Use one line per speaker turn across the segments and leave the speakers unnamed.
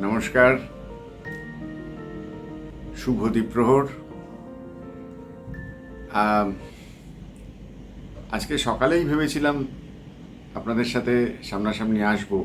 নমস্কার, শুভ দ্বীপ্রহর। আজকে সকালেই ভেবেছিলাম আপনাদের সাথে সামনাসামনি আসবো,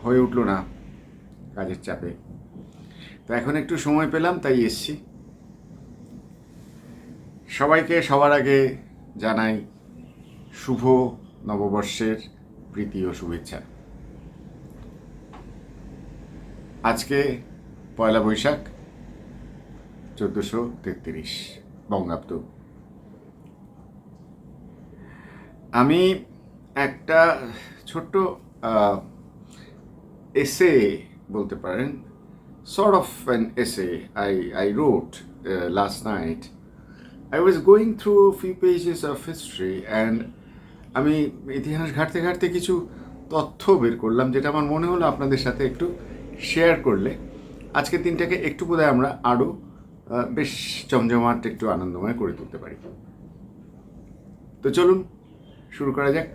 হয়ে উঠল না কাজের চাপে। তো এখন একটু সময় পেলাম, তাই এসছি। সবাইকে সবার আগে জানাই শুভ নববর্ষের প্রীতি ও শুভেচ্ছা। আজকে পয়লা বৈশাখ 1433 বঙ্গাব্দ। আমি একটা ছোট্ট এসে বলতে পারেন, sort of an essay I wrote last night. I was going through a few pages of history and আমি ইতিহাস ঘাঁটতে ঘাঁটতে কিছু তথ্য বের করলাম, যেটা আমার মনে হলো আপনাদের সাথে একটু শেয়ার করলে আজকের দিনটাকে একটু বোধহয় আমরা আরও বেশ জমজমাট, একটু আনন্দময় করে তুলতে পারি। তো চলুন শুরু করা যাক।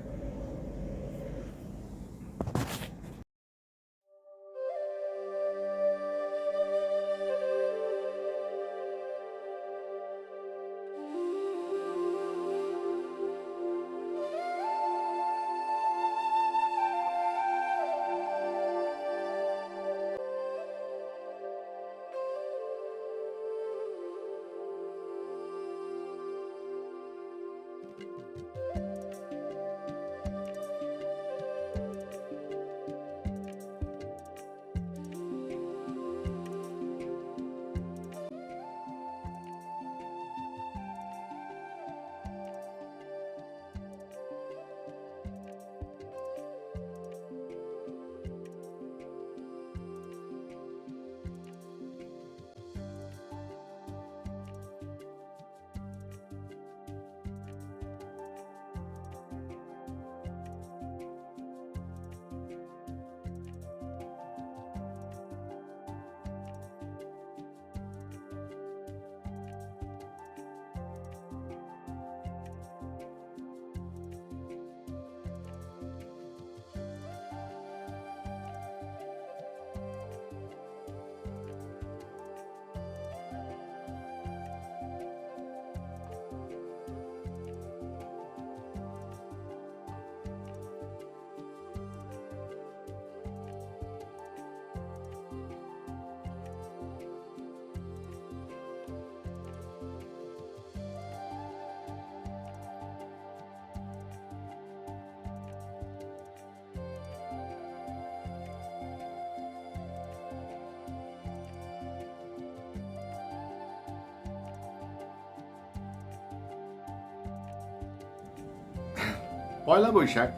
পয়লা Boishakh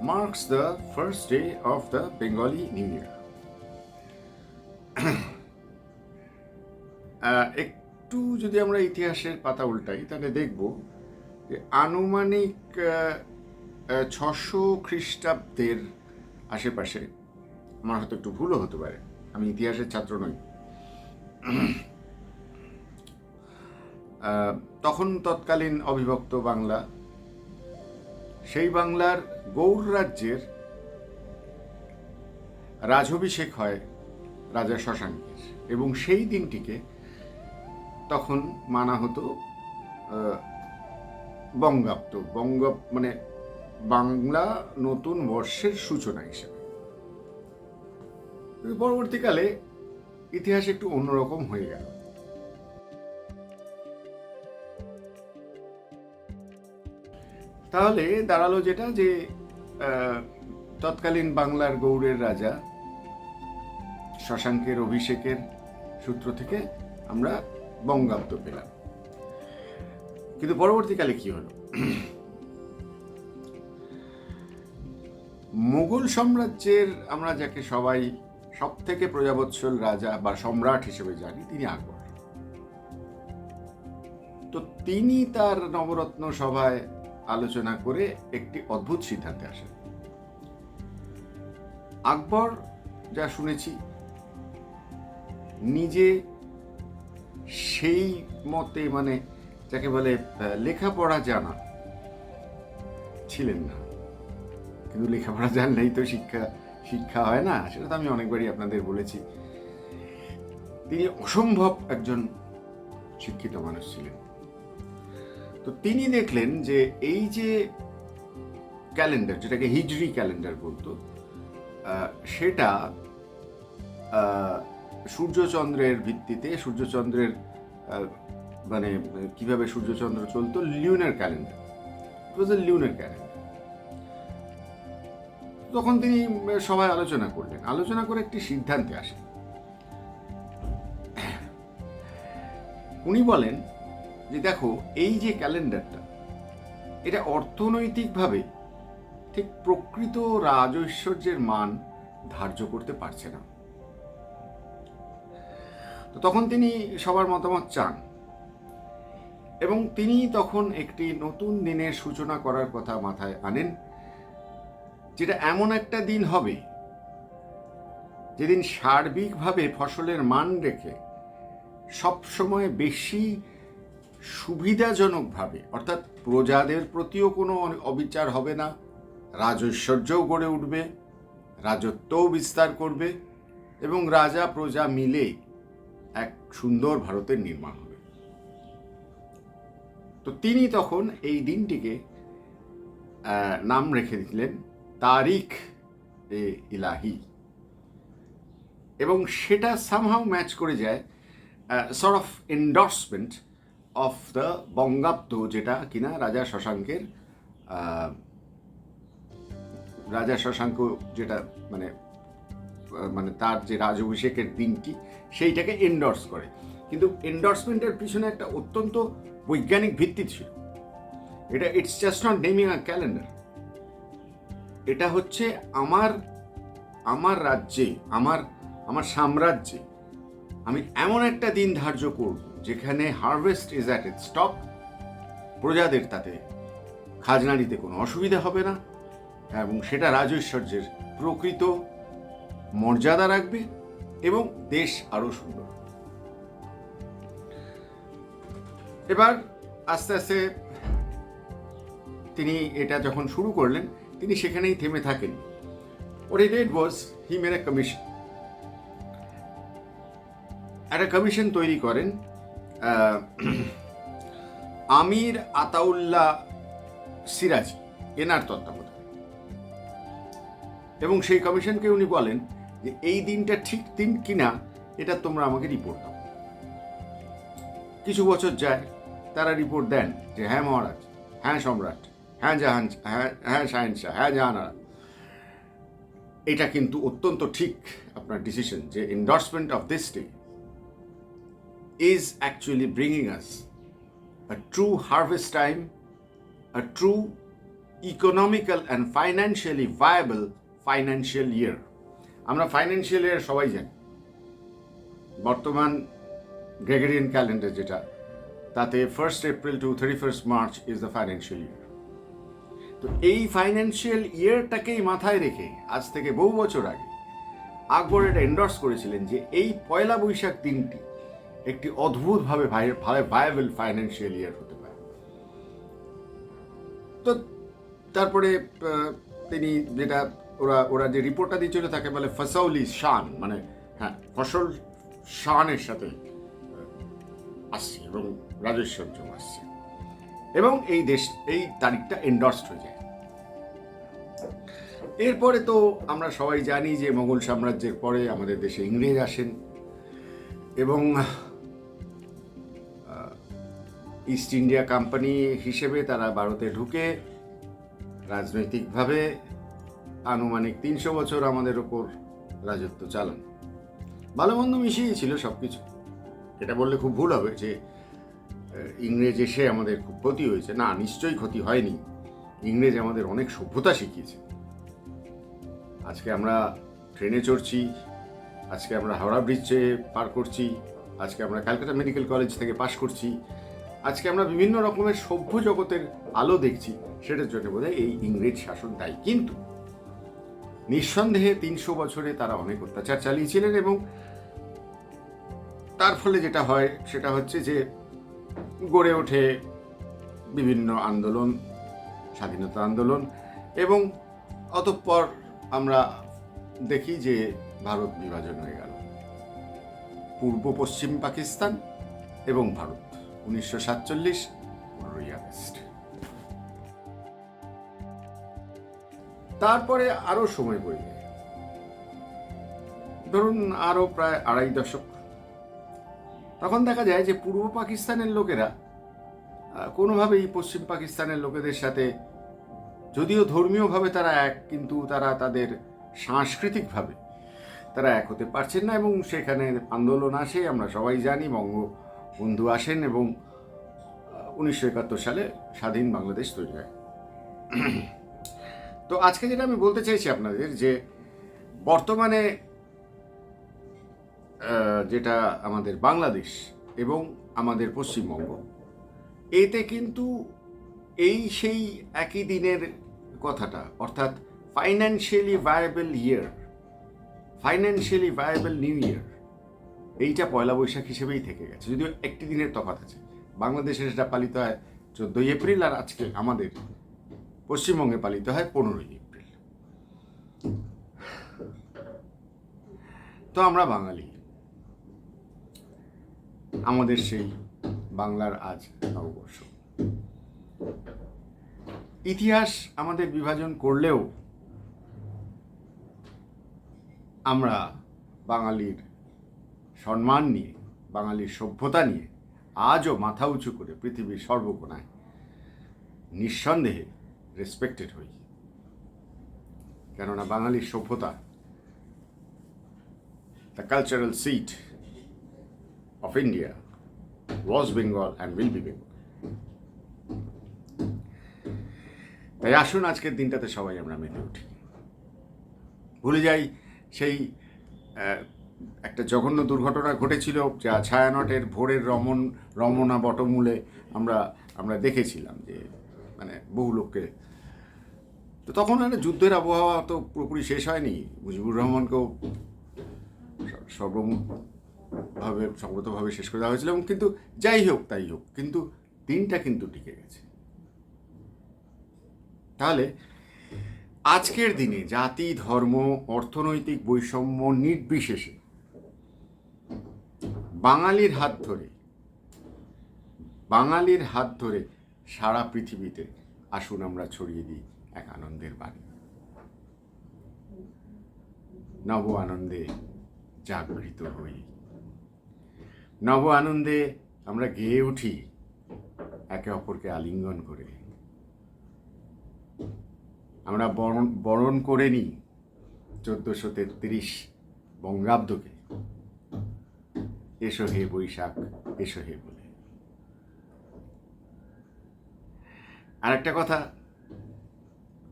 marks the first day of the Bengali New Year. একটু যদি আমরা ইতিহাসের পাতা উল্টাই তাহলে দেখব যে আনুমানিক 600 খ্রিস্টাব্দের আশেপাশে, আমার হয়তো একটু ভুলও হতে পারে, আমি ইতিহাসের ছাত্র নই, তখন তৎকালীন অবিভক্ত বাংলা, সেই বাংলার গৌড় রাজ্যের রাজাভিষেক হয় রাজা শশাঙ্কের, এবং সেই দিনটিকে তখন মানা হতো বঙ্গাব্দ, মানে বাংলা নতুন বর্ষের সূচনা হিসেবে। পরবর্তীকালে ইতিহাস একটু অন্যরকম হয়ে গেল। তাহলে দাঁড়ালো যেটা, যে তৎকালীন বাংলার গৌড়ের রাজা শশাঙ্কের অভিষেকের সূত্র থেকে আমরা বঙ্গাব্দ পেলাম। কিন্তু পরবর্তীকালে কি হলো? মুঘল সাম্রাজ্যের আমরা যাকে সবাই সব থেকে প্রজাবৎসল রাজা বা সম্রাট হিসেবে জানি, তিনি আকবর। তো তিনি তার নবরত্ন সভায় আলোচনা করে একটি অদ্ভুত সিদ্ধান্তে আসেন। আকবর, যা শুনেছি, নিজে সেই মতে, মানে যাকে বলে লেখাপড়া জানা ছিলেন না, কিন্তু লেখাপড়া জানলেই তো শিক্ষা শিক্ষা হয় না, সেটা তো আমি অনেকবারই আপনাদের বলেছি। তিনি অসম্ভব একজন শিক্ষিত মানুষ ছিলেন। তো তিনি দেখলেন যে এই যে ক্যালেন্ডার, যেটাকে হিজরি ক্যালেন্ডার বলতো, সেটা সূর্যচন্দ্রের ভিত্তিতে, সূর্যচন্দ্রের মানে কিভাবে সূর্যচন্দ্র চলতো, লিউনার ক্যালেন্ডার, ইট ওয়াজ এ লিউনার ক্যালেন্ডার। তখন তিনি সবাই আলোচনা করলেন, আলোচনা করে একটি সিদ্ধান্তে আসেন। উনি বলেন যে দেখো, এই যে ক্যালেন্ডারটা, এটা অর্থনৈতিকভাবে ঠিক প্রকৃত রাজৈশ্বর্যের মান ধার্য করতে পারছে না। তো তখন তিনি সবার মতামত চান এবং তিনি তখন একটি নতুন দিনের সূচনা করার কথা মাথায় আনেন, যেটা এমন একটা দিন হবে যেদিন সার্বিকভাবে ফসলের মান রেখে সবসময় বেশি সুবিধাজনকভাবে, অর্থাৎ প্রজাদের প্রতিও কোনো অবিচার হবে না, রাজৈশ্বর্যও গড়ে উঠবে, রাজত্বও বিস্তার করবে এবং রাজা প্রজা মিলে এক সুন্দর ভারতের নির্মাণ হবে। তো তিনি তখন এই দিনটিকে নাম রেখে দিলেন তারিখ এ ইলাহি, এবং সেটা সামহাউ ম্যাচ করে যায় sort of endorsement of the বঙ্গাব্দ, যেটা কিনা রাজা শশাঙ্ক যেটা মানে মানে তার যে রাজাভিষেকের দিনটি, সেইটাকে এন্ডোর্স করে। কিন্তু এন্ডোর্সমেন্টের পিছনে একটা অত্যন্ত বৈজ্ঞানিক ভিত্তি ছিল। এটা it's just not naming a calendar. এটা হচ্ছে আমার রাজ্যে, আমার সাম্রাজ্যে আমি এমন একটা দিন ধার্য করব যেখানে harvest is at it's top, প্রজাদের তাতে খাজনা দিতে কোনো অসুবিধা হবে না, এবং সেটা রাজৈশ্বর্যের প্রকৃত মর্যাদা রাখবে এবং দেশ আরো সুন্দর। এবার আস্তে আস্তে তিনি এটা যখন শুরু করলেন, তিনি সেখানেই থেমে থাকেন। What he did was he made a commission. একটা কমিশন তৈরি করেন আমির আতাউল্লাহ সিরাজি, এনার তত্ত্বাবধানে, এবং সেই কমিশনকে উনি বলেন যে এই দিনটা ঠিক দিন কিনা এটা তোমরা আমাকে রিপোর্ট দাও। কিছু বছর যায়, তারা রিপোর্ট দেন যে হ্যাঁ মহারাজ, হ্যাঁ সম্রাট, হ্যাঁ জাহান, হ্যাঁ শাহেনশাহ, হ্যাঁ জাহানারা, এটা কিন্তু অত্যন্ত ঠিক আপনার ডিসিশন যে endorsement of this day is actually bringing us a true harvest time, a true economical and financially viable financial year. আমরা ফাইন্যান্সিয়াল ইয়ার সবাই জানি, বর্তমান গ্রেগরিয়ান ক্যালেন্ডার যেটা, তাতে 1st April to 31st March is the financial year. তো এই financial ইয়ারটাকেই মাথায় রেখে আজ থেকে বহু বছর আগে আকবর এটা এন্ডোর্স করেছিলেন যে এই পয়লা বৈশাখ দিনটি একটি অদ্ভুতভাবে ভায়াবল ফাইন্যান্সিয়াল ইয়ার হতে পারে। তো তারপরে তিনি যেটা ওরা যে রিপোর্টটা দিয়েছিল তাকে বলে ফসৌলি শান, মানে হ্যাঁ ফসল শানের সাথে আসছে এবং রাজৈশ্বর্য আসছে, এবং এই তারিখটা এন্ডোর্সড হয়ে যায়। এরপরে তো আমরা সবাই জানি যে মোগল সাম্রাজ্যের পরে আমাদের দেশে ইংরেজ আসেন এবং ইস্ট ইন্ডিয়া কোম্পানি হিসেবে তারা ভারতে ঢুকে রাজনৈতিকভাবে আনুমানিক 300 বছর আমাদের ওপর রাজত্ব চালান। ভালো মন্দ মিশিয়েই ছিল সব কিছু। এটা বললে খুব ভুল হবে যে ইংরেজ এসে আমাদের খুব ক্ষতি হয়েছে, না, নিশ্চয়ই ক্ষতি হয়নি। ইংরেজ আমাদের অনেক সভ্যতা শিখিয়েছে। আজকে আমরা ট্রেনে চড়ছি, আজকে আমরা হাওড়া ব্রিজে পার করছি, আজকে আমরা ক্যালকাটা মেডিকেল কলেজ থেকে পাশ করছি, আজকে আমরা বিভিন্ন রকমের সভ্য জগতের আলো দেখছি, সেটার জন্য বোধহয় এই ইংরেজ শাসন দায়ী। কিন্তু নিঃসন্দেহে 300 বছরে তারা অনেক অত্যাচার চালিয়েছিলেন, এবং তার ফলে যেটা হয় সেটা হচ্ছে যে গড়ে ওঠে বিভিন্ন আন্দোলন, স্বাধীনতা আন্দোলন, এবং অতঃপর আমরা দেখি যে ভারত বিভাজন হয়ে গেল, পূর্ব পশ্চিম পাকিস্তান এবং ভারত, 1947, 15ই আগস্ট। তারপরে আরো সময় বয়ে যায়, ধরুন আরো প্রায় 2.5 দশক। তখন দেখা যায় যে পূর্ব পাকিস্তানের লোকেরা কোনোভাবেই পশ্চিম পাকিস্তানের লোকেদের সাথে, যদিও ধর্মীয়ভাবে তারা এক, কিন্তু তারা তাদের সাংস্কৃতিকভাবে তারা এক হতে পারছেন না, এবং সেখানে আন্দোলন আসে। আমরা সবাই জানি, বঙ্গবন্ধু আসেন এবং 1971 সালে স্বাধীন বাংলাদেশ তৈরি হয়। তো আজকে যেটা আমি বলতে চাইছি আপনাদের, যে বর্তমানে যেটা আমাদের বাংলাদেশ এবং আমাদের পশ্চিমবঙ্গ, এতে কিন্তু এই সেই একই দিনের কথাটা, অর্থাৎ ফাইন্যান্সিয়ালি ভায়াবল ইয়ার, ফাইন্যান্সিয়ালি ভায়াবল নিউ ইয়ার, এইটা পয়লা বৈশাখ হিসেবেই থেকে গেছে, যদিও একটি দিনের তফাৎ আছে। বাংলাদেশে সেটা পালিত হয় 14ই এপ্রিল, আর আজকে আমাদের পশ্চিমবঙ্গে পালিত হয় 15ই এপ্রিল। তো আমরা বাঙালি, আমাদের সেই বাংলার আজ নববর্ষ। ইতিহাস আমাদের বিভাজন করলেও আমরা বাঙালির সম্মান নিয়ে, বাঙালির সভ্যতা নিয়ে আজও মাথা উঁচু করে পৃথিবীর সর্বকোণায় নিঃসন্দেহে রেসপেক্টেড হই। কেননা বাঙালির সভ্যতা, the cultural seat of India was Bengal and will be Bengal. তাই আসুন আজকের দিনটাতে সবাই আমরা মেতে উঠি, ভুলে যাই সেই একটা জঘন্য দুর্ঘটনা ঘটেছিল, যা ছায়ানটের ভোরের রমনা বটমূলে আমরা দেখেছিলাম, যে মানে বহু লোককে। তো তখন একটা যুদ্ধের আবহাওয়া তো পুরোপুরি শেষ হয়নি, মুজিবুর রহমানকেও সর্বতভাবে শেষ করে দেওয়া হয়েছিল, এবং কিন্তু যাই হোক তাই হোক, কিন্তু দিনটা কিন্তু টিকে গেছে। তাহলে আজকের দিনে জাতি, ধর্ম, অর্থনৈতিক বৈষম্য নির্বিশেষে বাঙালির হাত ধরে সারা পৃথিবীতে আসুন আমরা ছড়িয়ে দিই এক আনন্দের বাণী। নব আনন্দে জাগৃত হই, নব আনন্দে আমরা গেয়ে উঠি একে অপরকে আলিঙ্গন করে। আমরা বরণ করে নিই 1433 বঙ্গাব্দকে, এসো হে বৈশাখ এসো হে বলে। আর একটা কথা,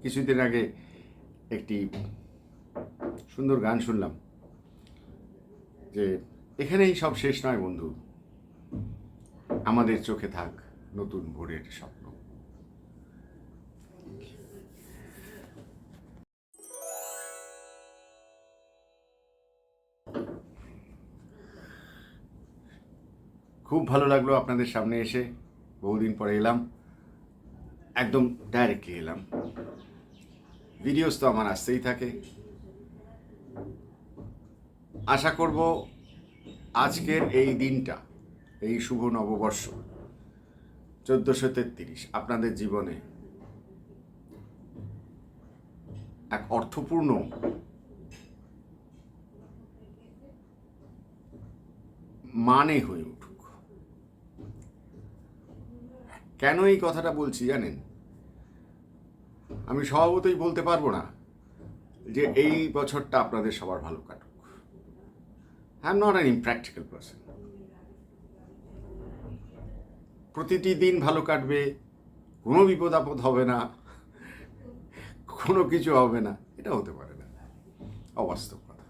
কিছুদিন আগে একটি সুন্দর গান শুনলাম, যে এখানেই সব শেষ নয় বন্ধু, আমাদের চোখে থাক নতুন ভোরের স্বপ্ন। খুব ভালো লাগলো আপনাদের সামনে এসে, বহুদিন পরে এলাম, একদম ডাইরেক্টলি এলাম। ভিডিওস তো আমার আসতেই থাকে। আশা করব আজকের এই দিনটা, এই শুভ নববর্ষ 1433 আপনাদের জীবনে এক অর্থপূর্ণ মানে হয়ে উঠুক। কেন এই কথাটা বলছি জানেন? আমি স্বভাবতই বলতে পারবো না যে এই বছরটা আপনাদের সবার ভালো কাটুক। I am not an impractical person. প্রতিটি দিন ভালো কাটবে, কোনো বিপদ আপদ হবে না, কোনো কিছু হবে না, এটা হতে পারে না, অবাস্তব কথা।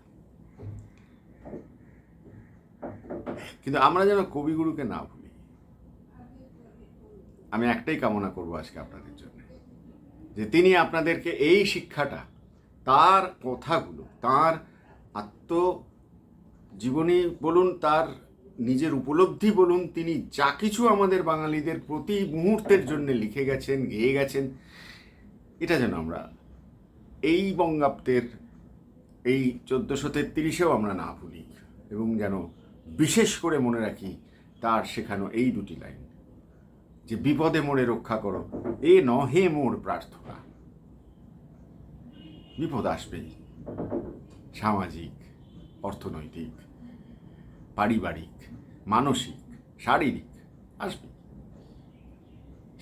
কিন্তু আমরা যেন কবিগুরুকে না ভুলি। আমি একটাই কামনা করব আজকে আপনাদের জন্য, যে তিনি আপনাদেরকে এই শিক্ষাটা, তার কথাগুলো, তার আত্মজীবনী বলুন, তার নিজের উপলব্ধি বলুন, তিনি যা কিছু আমাদের বাঙালিদের প্রতি মুহূর্তের জন্য লিখে গেছেন, গেয়ে গেছেন, এটা যেন আমরা এই বঙ্গাব্দের এই 1433-এও আমরা না ভুলি, এবং যেন বিশেষ করে মনে রাখি তার শেখানো এই দুটি লাইন, যে বিপদে মোরে রক্ষা করো, এ নহে মোর প্রার্থনা। বিপদ আসবেই, সামাজিক, অর্থনৈতিক, পারিবারিক, মানসিক, শারীরিক আসবে।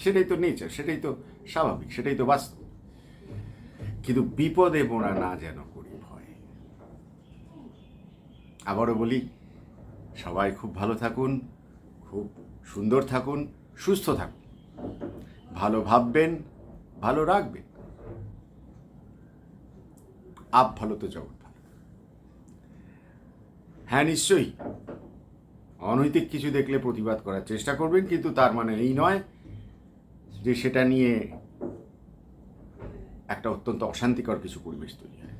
সেটাই তো নেচার, সেটাই তো স্বাভাবিক, সেটাই তো বাস্তব। কিন্তু বিপদে মোরা না যেন করি ভয়। আবারও বলি, সবাই খুব ভালো থাকুন, খুব সুন্দর থাকুন, সুস্থ থাকুন, ভালো ভাববেন, ভালো রাখবেন। আপ ভালো তো জগৎ ভালো। হ্যাঁ, নিশ্চয়ই অনৈতিক কিছু দেখলে প্রতিবাদ করার চেষ্টা করবেন, কিন্তু তার মানে এই নয় যে সেটা নিয়ে একটা অত্যন্ত অশান্তিকর কিছু পরিবেশ তৈরি হয়।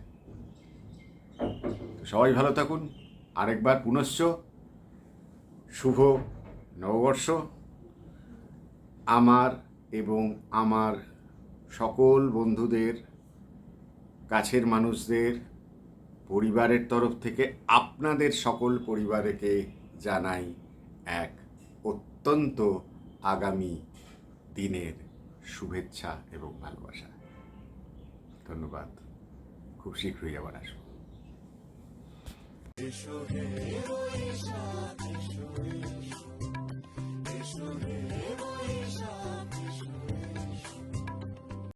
তো সবাই ভালো থাকুন। আরেকবার পুনশ্চ শুভ নববর্ষ। আমার এবং আমার সকল বন্ধুদের, কাছের মানুষদের, পরিবারের তরফ থেকে আপনাদের সকল পরিবারকে জানাই এক অত্যন্ত আগামী দিনের শুভেচ্ছা এবং ভালোবাসা। ধন্যবাদ। খুব শীঘ্রই আবার আসবো। এসো হে বৈশাখ, এসো এসো, এসো হে বৈশাখ।